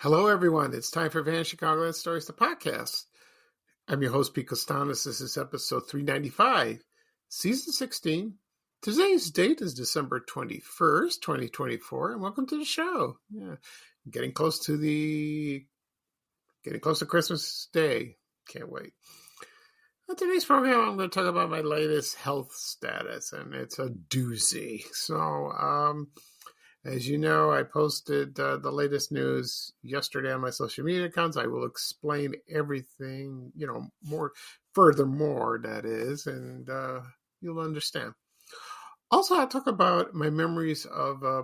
Hello, everyone. It's time for Vanishing Chicagoland Stories, the podcast. I'm your host, Pete Costanis. This is episode 395, season 16. Today's date is December 21st, 2024, and welcome to the show. Yeah, getting close to Christmas Day. Can't wait. On today's program, I'm going to talk about my latest health status, and it's a doozy. So, as you know, I posted the latest news yesterday on my social media accounts. I will explain everything, furthermore, that is, and you'll understand. Also, I'll talk about my memories of a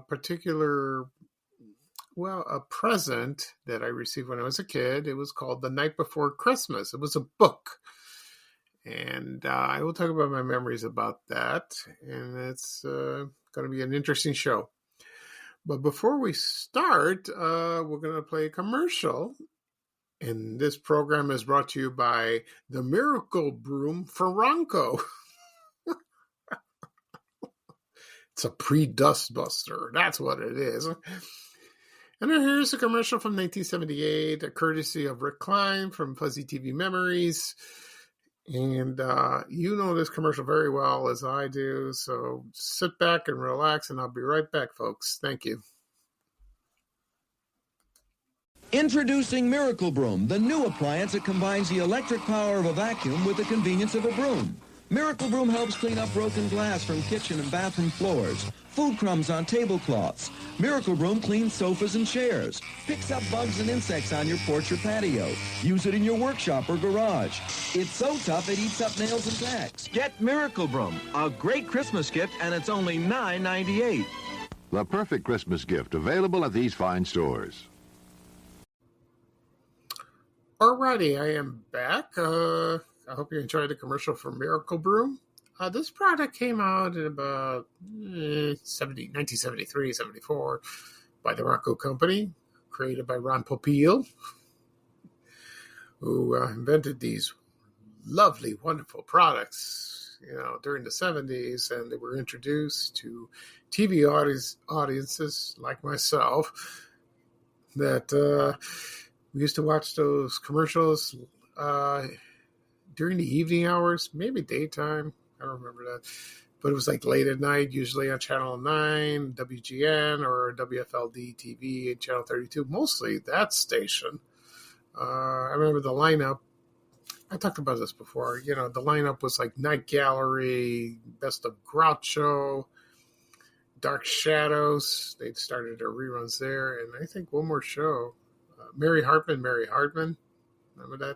present that I received when I was a kid. It was called The Night Before Christmas. It was a book. And I will talk about my memories about that. And it's going to be an interesting show. But before we start, we're going to play a commercial. And this program is brought to you by the Miracle Broom Ferranco. It's a pre-dust buster. That's what it is. And then here's a commercial from 1978, a courtesy of Rick Klein from Fuzzy TV Memories. And you know this commercial very well as I do, so sit back and relax, and I'll be right back, folks. Thank you. Introducing Miracle Broom, the new appliance that combines the electric power of a vacuum with the convenience of a broom. Miracle Broom helps clean up broken glass from kitchen and bathroom floors, food crumbs on tablecloths. Miracle Broom cleans sofas and chairs, picks up bugs and insects on your porch or patio. Use it in your workshop or garage. It's so tough it eats up nails and tacks. Get Miracle Broom, a great Christmas gift, and it's only $9.98. The perfect Christmas gift available at these fine stores. Alrighty, I am back. I hope you enjoyed the commercial for Miracle Broom. This product came out in about 1973, 74 by the Ronco Company, created by Ron Popeil, who invented these lovely, wonderful products, during the 70s, and they were introduced to TV audiences like myself that we used to watch those commercials during the evening hours, maybe daytime. I don't remember that. But it was like late at night, usually on Channel 9, WGN, or WFLD TV, and Channel 32. Mostly that station. I remember the lineup. I talked about this before. The lineup was like Night Gallery, Best of Groucho, Dark Shadows. They started their reruns there. And I think one more show. Mary Hartman. Remember that?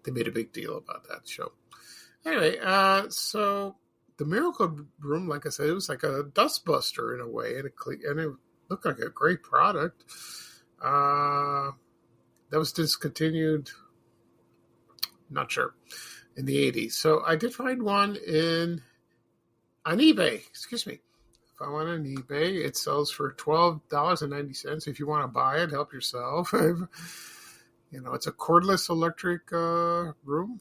They made a big deal about that show. Anyway, so the Miracle Broom, like I said, it was like a dustbuster in a way, and it looked like a great product. That was discontinued, not sure, in the 80s. So I did find one on eBay. Excuse me. I found one on eBay. It sells for $12.90. If you want to buy it, help yourself. It's a cordless electric broom.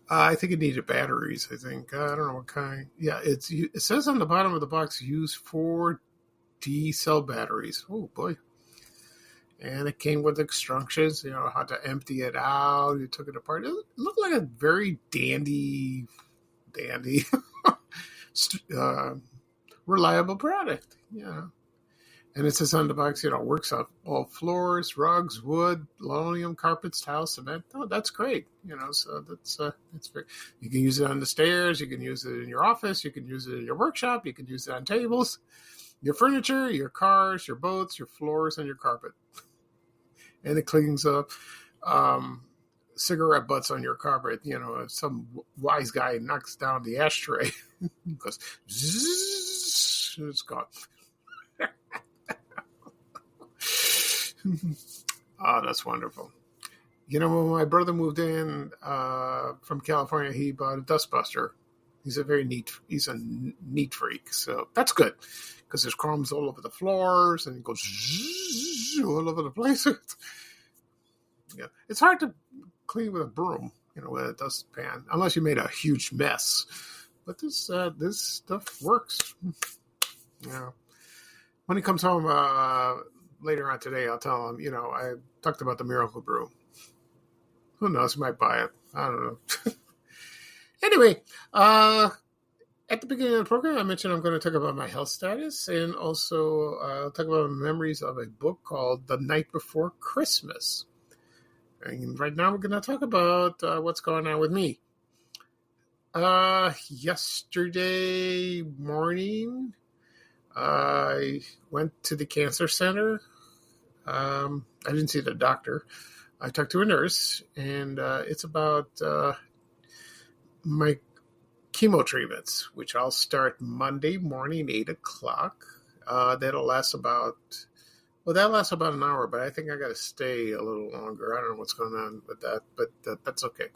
I think it needed batteries. I don't know what kind. Yeah, it says on the bottom of the box, use 4D cell batteries. Oh boy! And it came with instructions. How to empty it out. You took it apart. It looked like a very dandy, reliable product. And it says on the box, works on all floors, rugs, wood, linoleum, carpets, tiles, cement. Oh, that's great. So that's very, you can use it on the stairs. You can use it in your office. You can use it in your workshop. You can use it on tables, your furniture, your cars, your boats, your floors, and your carpet. And it cleans up cigarette butts on your carpet. If some wise guy knocks down the ashtray, it goes, zzz, it's gone. Oh, that's wonderful. When my brother moved in from California, he bought a dustbuster. He's a neat freak. So that's good because there's crumbs all over the floors and it goes all over the place. Yeah, it's hard to clean with a broom, with a dustpan, unless you made a huge mess. But this stuff works. When he comes home, later on today, I'll tell him, I talked about the Miracle Brew. Who knows? He might buy it. I don't know. Anyway, at the beginning of the program, I mentioned I'm going to talk about my health status and also talk about memories of a book called The Night Before Christmas. And right now we're going to talk about what's going on with me. Yesterday morning, I went to the cancer center. I didn't see the doctor. I talked to a nurse, and it's about my chemo treatments, which I'll start Monday morning, 8 o'clock. That'll last about an hour, but I think I got to stay a little longer. I don't know what's going on with that, but that's okay.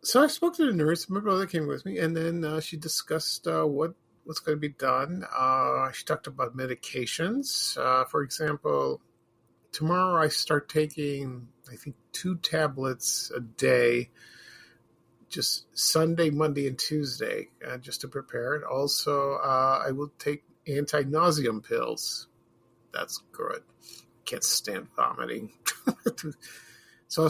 So I spoke to the nurse. My brother came with me, and then she discussed what's going to be done. She talked about medications. For example, tomorrow I start taking, I think, 2 tablets a day, just Sunday, Monday, and Tuesday, just to prepare it. Also, I will take anti-nauseum pills. That's good. Can't stand vomiting. So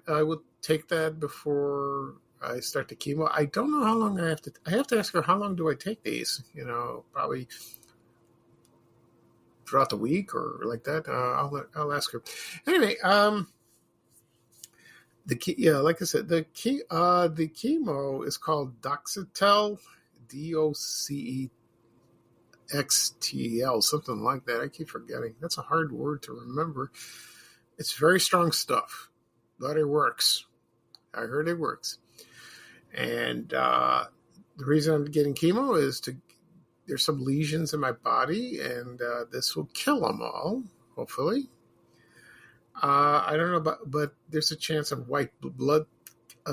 I will take that before I start the chemo. I don't know how long I have to ask her, how long do I take these? Probably throughout the week or like that. I'll ask her. Anyway, like I said, the chemo is called Doxetel, DOCEXTL, something like that. I keep forgetting. That's a hard word to remember. It's very strong stuff, but it works. I heard it works. And the reason I'm getting chemo is there's some lesions in my body, and this will kill them all, hopefully. I don't know but there's a chance of white blood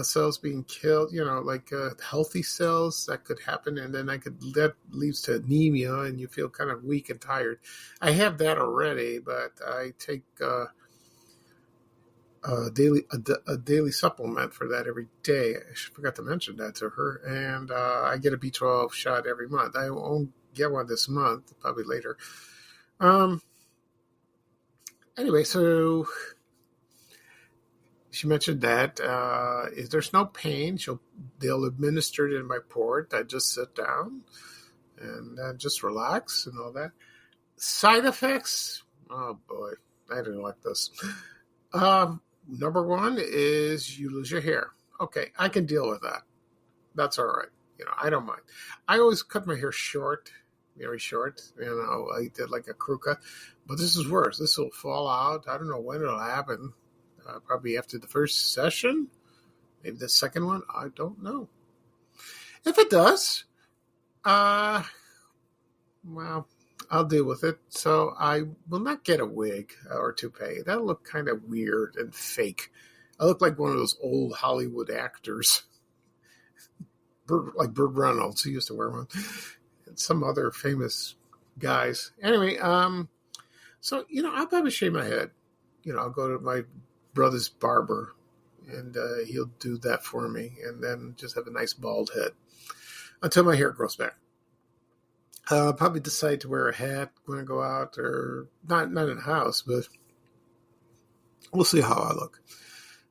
cells being killed, like healthy cells. That could happen, and then that leads to anemia, and you feel kind of weak and tired. I have that already, but I take a daily supplement for that every day. I forgot to mention that to her, and I get a B12 shot every month. I won't get one this month, probably later. Anyway, so she mentioned that if there's no pain, they'll administer it in my port. I just sit down and just relax and all that. Side effects? Oh boy, I didn't like this. Number one is you lose your hair. Okay, I can deal with that. That's all right. I don't mind. I always cut my hair short, very short. I did like a crew cut. But this is worse. This will fall out. I don't know when it'll happen. Probably after the first session. Maybe the second one. I don't know. If it does, well, I'll deal with it. So I will not get a wig or toupee. That'll look kind of weird and fake. I look like one of those old Hollywood actors. Like Burt Reynolds. He used to wear one. And some other famous guys. Anyway, so, I'll probably shave my head. I'll go to my brother's barber, and he'll do that for me, and then just have a nice bald head until my hair grows back. I'll probably decide to wear a hat when I go out, or not in the house, but we'll see how I look.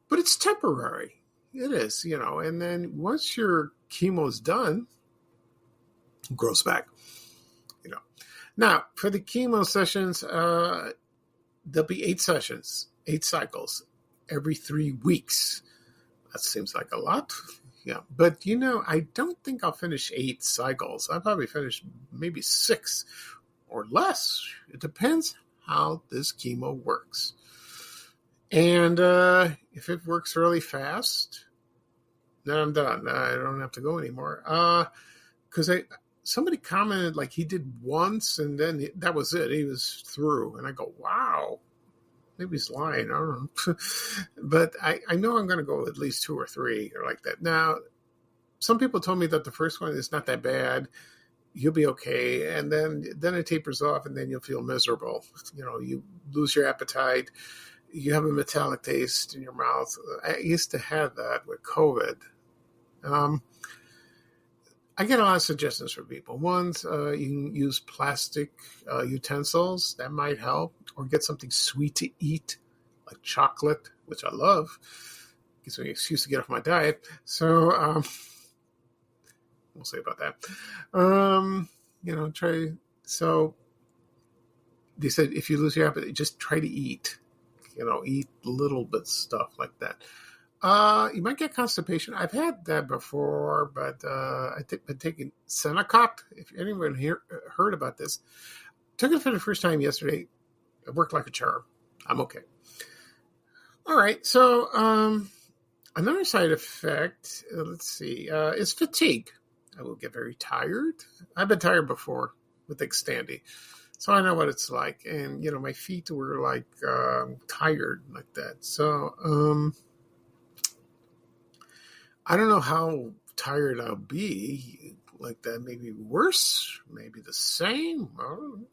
But it's temporary. It is, and then once your chemo's done, it grows back. Now, for the chemo sessions, there'll be 8 sessions, 8 cycles every 3 weeks. That seems like a lot. Yeah. But, I don't think I'll finish 8 cycles. I'll probably finish maybe 6 or less. It depends how this chemo works. And if it works really fast, then I'm done. I don't have to go anymore. Because somebody commented like he did once and then that was it. He was through. And I go, wow. Maybe he's lying. I don't know. But I know I'm going to go at least 2 or 3 or like that. Now, some people told me that the first one is not that bad. You'll be okay. And then it tapers off and then you'll feel miserable. You lose your appetite. You have a metallic taste in your mouth. I used to have that with COVID. I get a lot of suggestions from people. One's you can use plastic utensils. That might help. Or get something sweet to eat, like chocolate, which I love. Gives me an excuse to get off my diet. So we'll see about that. Try. So they said if you lose your appetite, just try to eat. Eat little bit stuff like that. You might get constipation. I've had that before, but I've been taking Senokot. If anyone here heard about this, took it for the first time yesterday. It worked like a charm. I'm okay. All right. So another side effect, let's see, is fatigue. I will get very tired. I've been tired before with Xtandi, so I know what it's like. And, my feet were like tired like that. So I don't know how tired I'll be like that. Maybe worse, maybe the same. I don't know.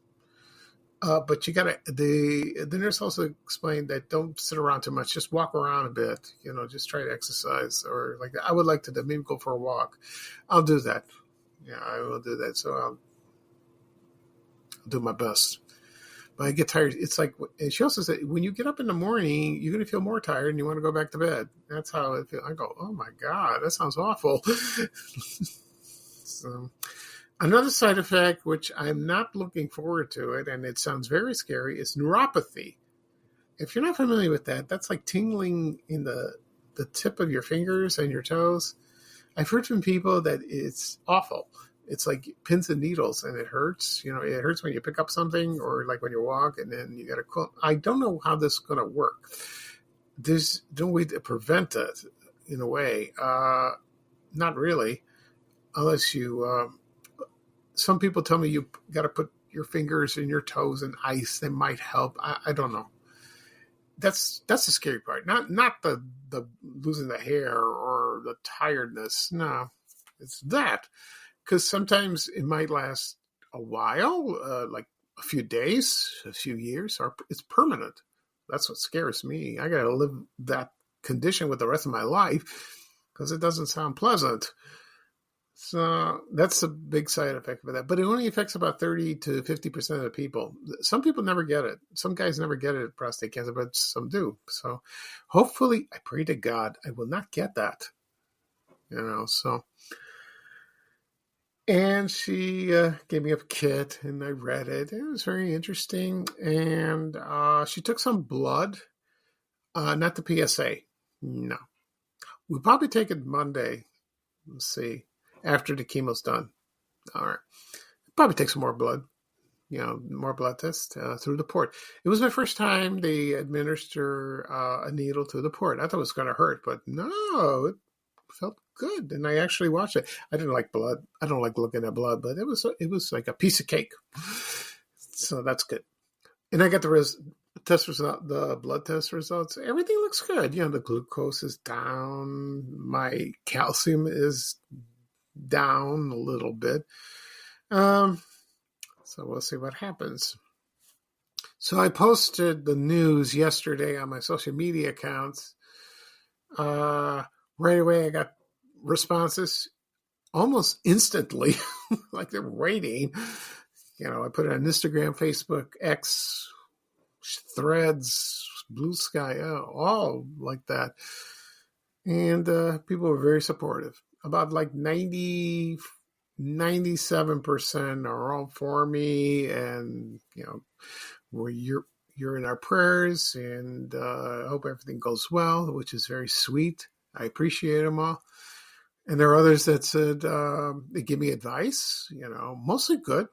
But you gotta. The nurse also explained that don't sit around too much. Just walk around a bit. Just try to exercise or like that. I would like to maybe go for a walk. I'll do that. Yeah, I will do that. So I'll do my best. But I get tired. It's like, and she also said, when you get up in the morning, you're going to feel more tired and you want to go back to bed. That's how it feels. I go, oh my God, that sounds awful. So, another side effect, which I'm not looking forward to it, and it sounds very scary, is neuropathy. If you're not familiar with that, that's like tingling in the tip of your fingers and your toes. I've heard from people that it's awful. It's like pins and needles, and it hurts. It hurts when you pick up something or like when you walk, and then you got to. I don't know how this is going to work. There's no way to prevent it in a way. Not really, unless you. Some people tell me you got to put your fingers and your toes in ice. That might help. I don't know. That's the scary part. Not the losing the hair or the tiredness. No, it's that. Because sometimes it might last a while, like a few days, a few years, or it's permanent. That's what scares me. I got to live that condition with the rest of my life because it doesn't sound pleasant. So that's a big side effect of that. But it only affects about 30 to 50% of the people. Some people never get it. Some guys never get it, prostate cancer, but some do. So hopefully, I pray to God, I will not get that. So... And she gave me a kit, and I read it. It was very interesting. And she took some blood, not the PSA. No. We'll probably take it Monday. Let's see. After the chemo's done. All right. Probably take some more blood. More blood tests through the port. It was my first time they administer a needle through the port. I thought it was going to hurt, but no, it felt good, and I actually watched it. I didn't like blood. I don't like looking at blood, but it was like a piece of cake. So that's good. And I got the blood test results. Everything looks good. The glucose is down. My calcium is down a little bit. So we'll see what happens. So I posted the news yesterday on my social media accounts. Right away, I got responses almost instantly, like they're waiting. I put it on Instagram, Facebook, X, Threads, Blue Sky, all like that. And people were very supportive. About like 97% are all for me, and you're in our prayers, and I hope everything goes well, which is very sweet. I appreciate them all. And there are others that said they give me advice, mostly good.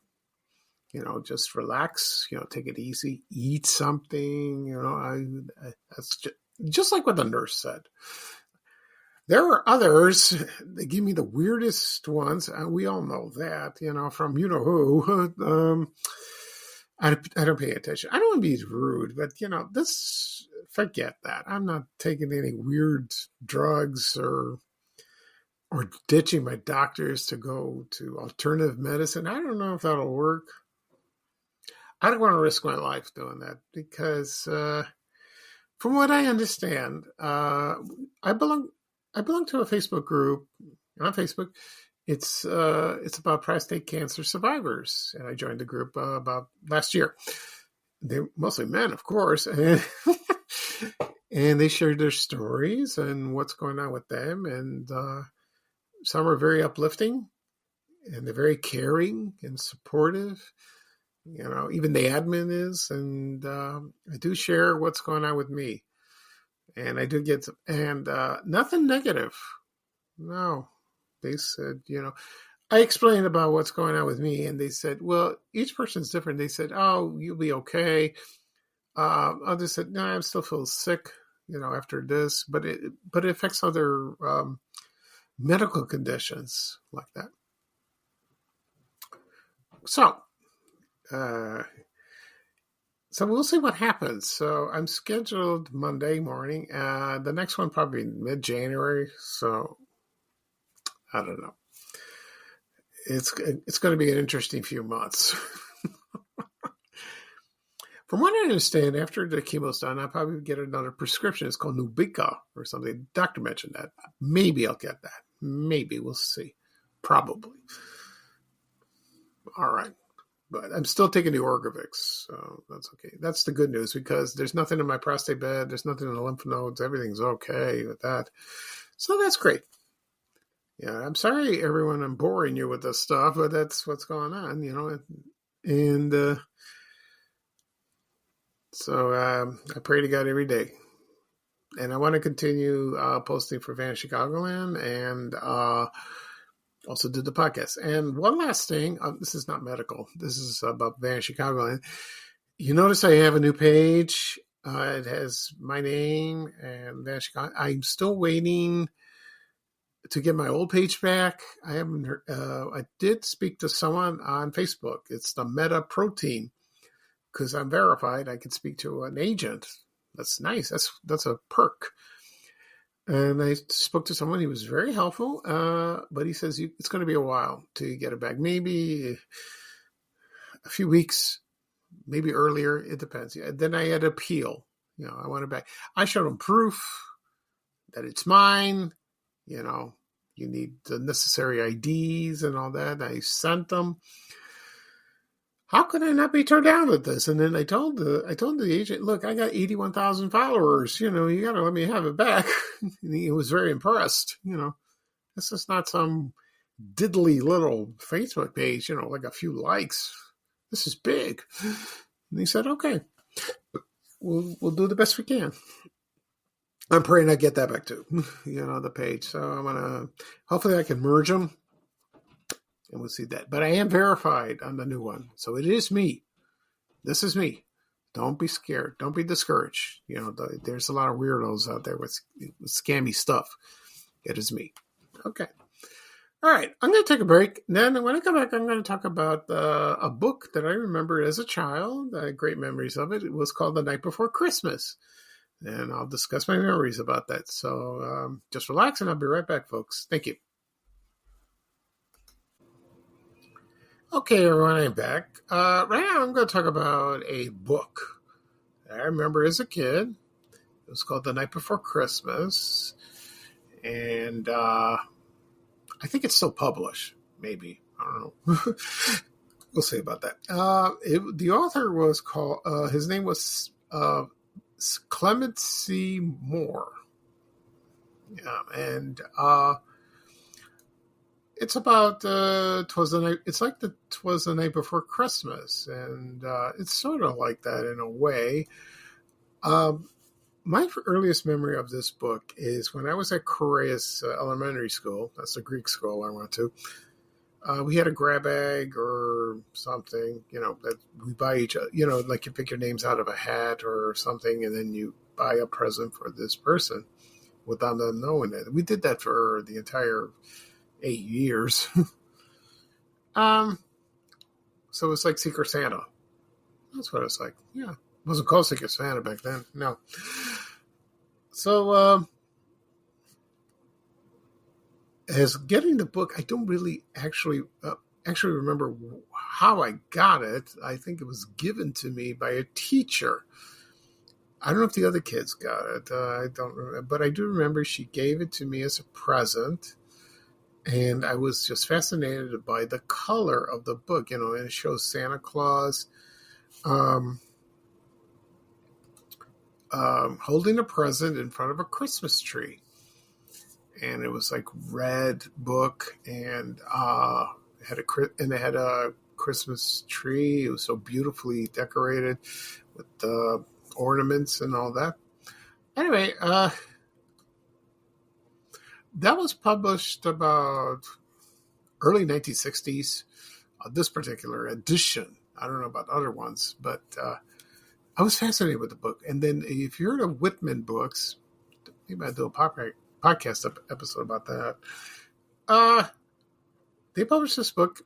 Just relax, take it easy, eat something, that's just like what the nurse said. There are others, they give me the weirdest ones, and we all know that, from who. I don't pay attention. I don't want to be rude, but, forget that. I'm not taking any weird drugs or ditching my doctors to go to alternative medicine. I don't know if that'll work. I don't want to risk my life doing that because, from what I understand, I belong to a Facebook group on Facebook, It's about prostate cancer survivors, and I joined the group about last year. They're mostly men, of course, and and they shared their stories and what's going on with them, and some are very uplifting, and they're very caring and supportive. Even the admin is, and I do share what's going on with me, and I do get and nothing negative. No, they said, I explained about what's going on with me, and they said, well, each person's different. They said, oh, you'll be okay. Others said, no, I still feel sick, after this, but it affects other medical conditions like that. So we'll see what happens. So I'm scheduled Monday morning. The next one probably mid-January. So I don't know. It's going to be an interesting few months. From what I understand, after the chemo's done, I'll probably get another prescription. It's called Nubeqa or something. The doctor mentioned that. Maybe I'll get that. Maybe. We'll see. Probably. All right. But I'm still taking the Orgovyx, so that's okay. That's the good news, because there's nothing in my prostate bed. There's nothing in the lymph nodes. Everything's okay with that. So that's great. Yeah, I'm sorry, everyone, I'm boring you with this stuff, but that's what's going on, And so I pray to God every day. And I want to continue posting for Vanishing Chicagoland and also do the podcast. And one last thing, this is not medical. This is about Vanishing Chicagoland. You notice I have a new page. It has my name and Vanishing Chicagoland. I'm still waiting to get my old page back. I haven't heard, I did speak to someone on Facebook. It's the Meta Pro Team, because I'm verified. I can speak to an agent. That's nice. That's a perk. And I spoke to someone. He was very helpful, but he says it's going to be a while to get it back. Maybe a few weeks, maybe earlier. It depends. Then I had to appeal. I want it back. I showed him proof that it's mine. You need the necessary IDs and all that. I sent them. How could I not be turned down with this? And then I told the agent, look, I got 81,000 followers. You got to let me have it back. And he was very impressed. This is not some diddly little Facebook page, like a few likes. This is big. And he said, okay, we'll do the best we can. I'm praying I get that back too, the page. So I'm going to, hopefully I can merge them. And we'll see that. But I am verified on the new one. So it is me. This is me. Don't be scared. Don't be discouraged. There's a lot of weirdos out there with scammy stuff. It is me. Okay. All right. I'm going to take a break. Then when I come back, I'm going to talk about a book that I remember as a child. I had great memories of it. It was called The Night Before Christmas. And I'll discuss my memories about that. So just relax, and I'll be right back, folks. Thank you. Okay, everyone, I'm back. Right now, I'm going to talk about a book that I remember as a kid. It was called The Night Before Christmas. And I think it's still published, maybe. I don't know. We'll see about that. The author was called, his name was Clement C. Moore. Yeah, and it's about Twas the Night Before Christmas, and it's sort of like that in a way. My earliest memory of this book is when I was at Correas Elementary School. That's the Greek school I went to. We had a grab bag or something, that we buy each other, like you pick your names out of a hat or something, and then you buy a present for this person without them knowing it. We did that for the entire 8 years. So it's like Secret Santa. That's what it's like. Yeah. It wasn't called Secret Santa back then. No. So, as getting the book, I don't really actually remember how I got it. I think it was given to me by a teacher. I don't know if the other kids got it. I don't remember, but I do remember she gave it to me as a present. And I was just fascinated by the color of the book, and it shows Santa Claus holding a present in front of a Christmas tree. And it was like red book, and it had a Christmas tree. It was so beautifully decorated with the ornaments and all that. Anyway, that was published about early 1960s. This particular edition, I don't know about other ones, but I was fascinated with the book. And then if you're into Whitman books, maybe I'll do a podcast episode about that. They published this book.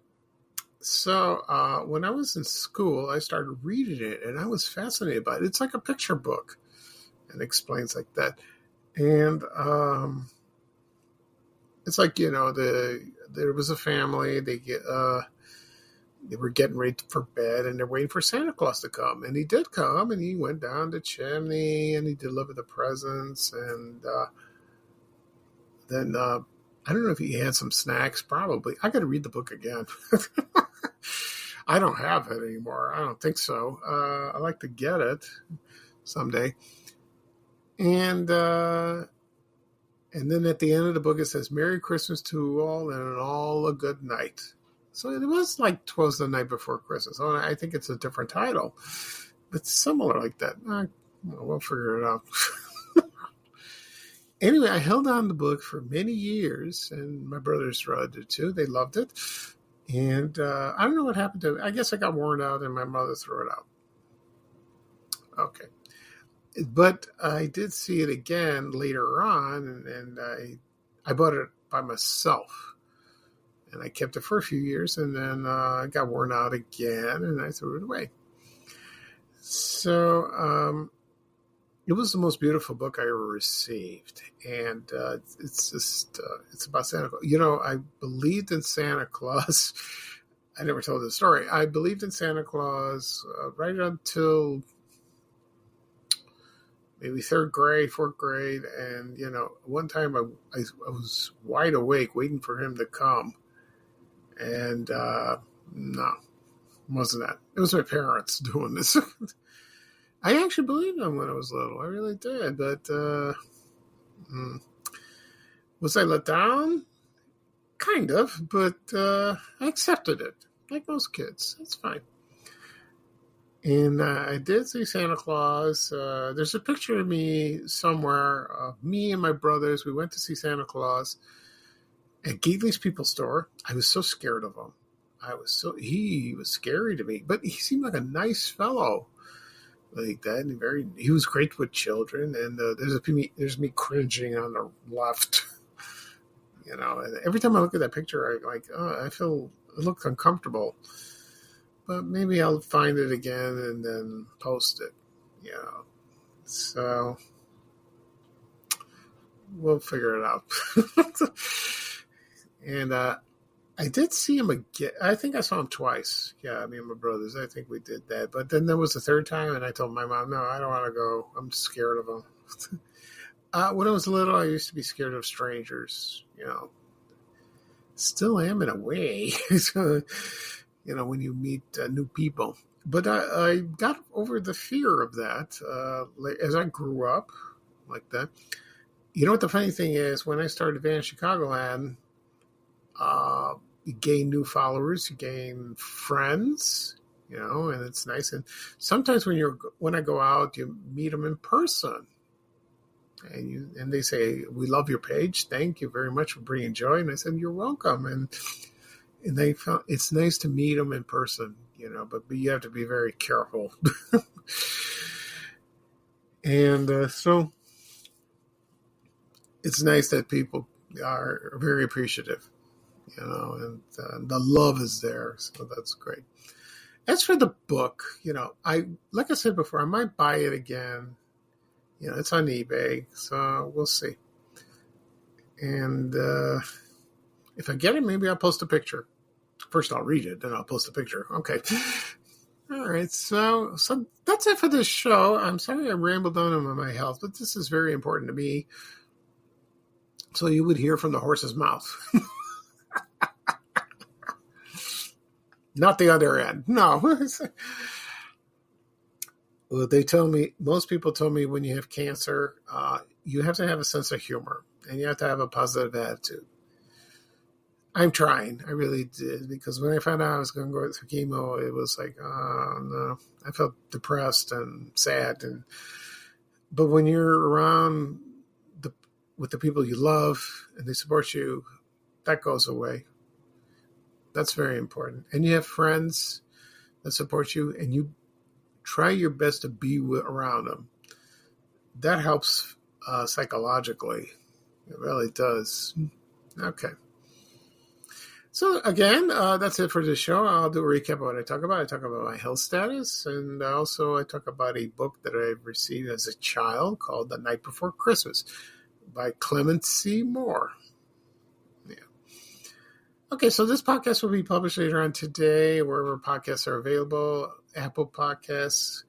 So when I was in school, I started reading it, and I was fascinated by it. It's like a picture book, and explains like that. And it's like, there was a family. They were getting ready for bed, and they're waiting for Santa Claus to come. And he did come, and he went down the chimney, and he delivered the presents. And then I don't know if he had some snacks, probably. I got to read the book again. I don't have it anymore. I don't think so. I'd like to get it someday. And then at the end of the book, it says, "Merry Christmas to all, and all a good night." So it was like 'Twas the Night Before Christmas. Oh, I think it's a different title, but similar like that. We'll figure it out. Anyway, I held on to the book for many years, and my brothers read it too. They loved it. And I don't know what happened to it. I guess I got worn out, and my mother threw it out. Okay. But I did see it again later on, and I bought it by myself. And I kept it for a few years, and then I got worn out again, and I threw it away. So it was the most beautiful book I ever received. And it's about Santa Claus. I believed in Santa Claus. I never told the story. I believed in Santa Claus right until maybe third grade, fourth grade. And, one time I was wide awake waiting for him to come. And no, wasn't that. It was my parents doing this. I actually believed them when I was little. I really did. But was I let down? Kind of. But I accepted it, like most kids. That's fine. And I did see Santa Claus. There's a picture of me somewhere of me and my brothers. We went to see Santa Claus at Gately's People Store. I was so scared of him. He was scary to me, but he seemed like a nice fellow like that. And he was great with children. And there's me cringing on the left, and every time I look at that picture, I feel it looks uncomfortable, but maybe I'll find it again and then post it, so we'll figure it out. And I did see him again. I think I saw him twice. Yeah, me and my brothers. I think we did that. But then there was a third time, and I told my mom, no, I don't want to go. I'm scared of him. When I was little, I used to be scared of strangers. Still am in a way. When you meet new people. But I got over the fear of that as I grew up like that. You know what the funny thing is? When I started Van Chicagoland, you gain new followers, you gain friends, and it's nice. And sometimes when I go out, you meet them in person, and they say, "We love your page. Thank you very much for bringing joy." And I said, "You're welcome." And they felt it's nice to meet them in person, but you have to be very careful. And so it's nice that people are very appreciative. And the love is there, so that's great. As for the book, like I said before, I might buy it again. It's on eBay, so we'll see. And if I get it, maybe I'll post a picture. First, I'll read it, then I'll post a picture. Okay. All right, so that's it for this show. I'm sorry I rambled on about my health, but this is very important to me. So you would hear from the horse's mouth. Not the other end. No. Well, they tell me, most people tell me when you have cancer, you have to have a sense of humor and you have to have a positive attitude. I'm trying. I really did, because when I found out I was going to go through chemo, it was like, oh, no. I felt depressed and sad. But when you're around with the people you love and they support you, that goes away. That's very important. And you have friends that support you, and you try your best to be around them. That helps psychologically. It really does. Okay. So again, that's it for this show. I'll do a recap of what I talk about. I talk about my health status, and also I talk about a book that I received as a child called The Night Before Christmas by Clement C. Moore. Yeah. Okay, so this podcast will be published later on today, wherever podcasts are available: Apple Podcasts,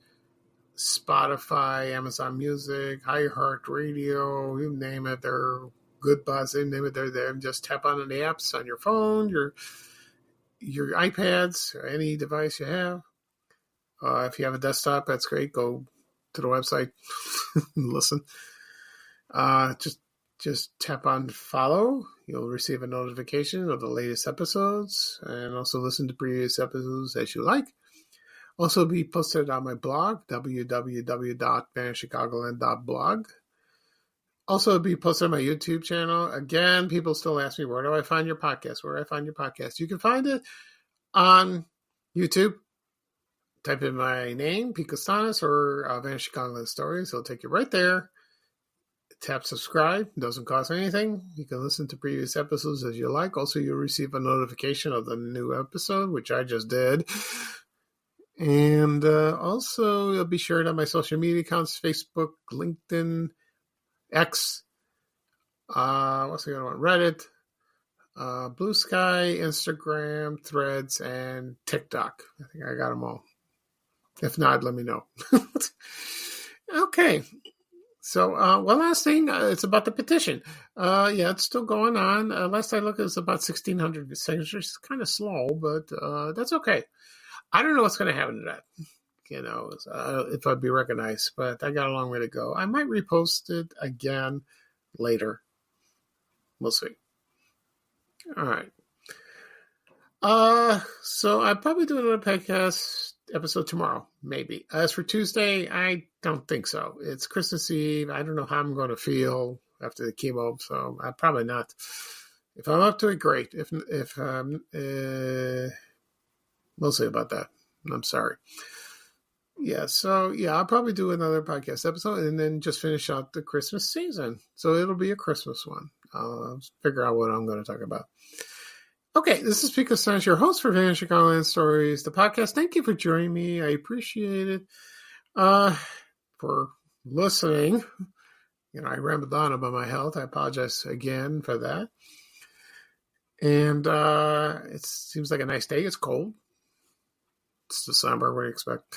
Spotify, Amazon Music, iHeartRadio, you name it. They're good buds, you name it, they're there. Just tap on the apps on your phone, your iPads, or any device you have. If you have a desktop, that's great. Go to the website and listen. Just tap on follow. You'll receive a notification of the latest episodes, and also listen to previous episodes as you like. Also be posted on my blog, www.vanishchicagoland.blog. Also be posted on my YouTube channel. Again, people still ask me, where do I find your podcast? Where do I find your podcast? You can find it on YouTube. Type in my name, Pete Costanis, or Vanish Chicagoland Stories. It'll take you right there. Tap subscribe. It doesn't cost anything. You can listen to previous episodes as you like. Also, you'll receive a notification of the new episode, which I just did. And also, you'll be shared on my social media accounts: Facebook, LinkedIn, X, what's the other one? Reddit, Blue Sky, Instagram, Threads, and TikTok. I think I got them all. If not, let me know. Okay. So, one last thing, it's about the petition. Yeah, it's still going on. Last I looked, it was about 1,600 signatures. It's kind of slow, but that's okay. I don't know what's going to happen to that, if I'd be recognized, but I got a long way to go. I might repost it again later. We'll see. All right. So I'll probably do another podcast episode tomorrow, maybe. As for Tuesday, I don't think so. It's Christmas Eve. I don't know how I'm going to feel after the chemo, so I'm probably not. If I'm up to it, great. If we'll see about that. I'm sorry. Yeah, so I'll probably do another podcast episode and then just finish out the Christmas season. So it'll be a Christmas one. I'll figure out what I'm going to talk about. Okay, this is Pete Costanis, your host for Vanish Chicagoland Stories, the podcast. Thank you for joining me. I appreciate it. For listening. I rambled on about my health. I apologize again for that. And it seems like a nice day. It's cold. It's December. What do you expect?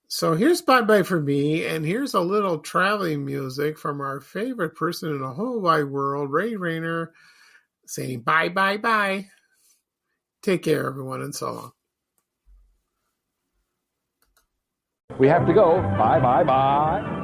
So here's bye-bye for me, and here's a little traveling music from our favorite person in the whole wide world, Ray Rayner, saying bye, bye, bye. Take care, everyone, and so long. We have to go. Bye, bye, bye.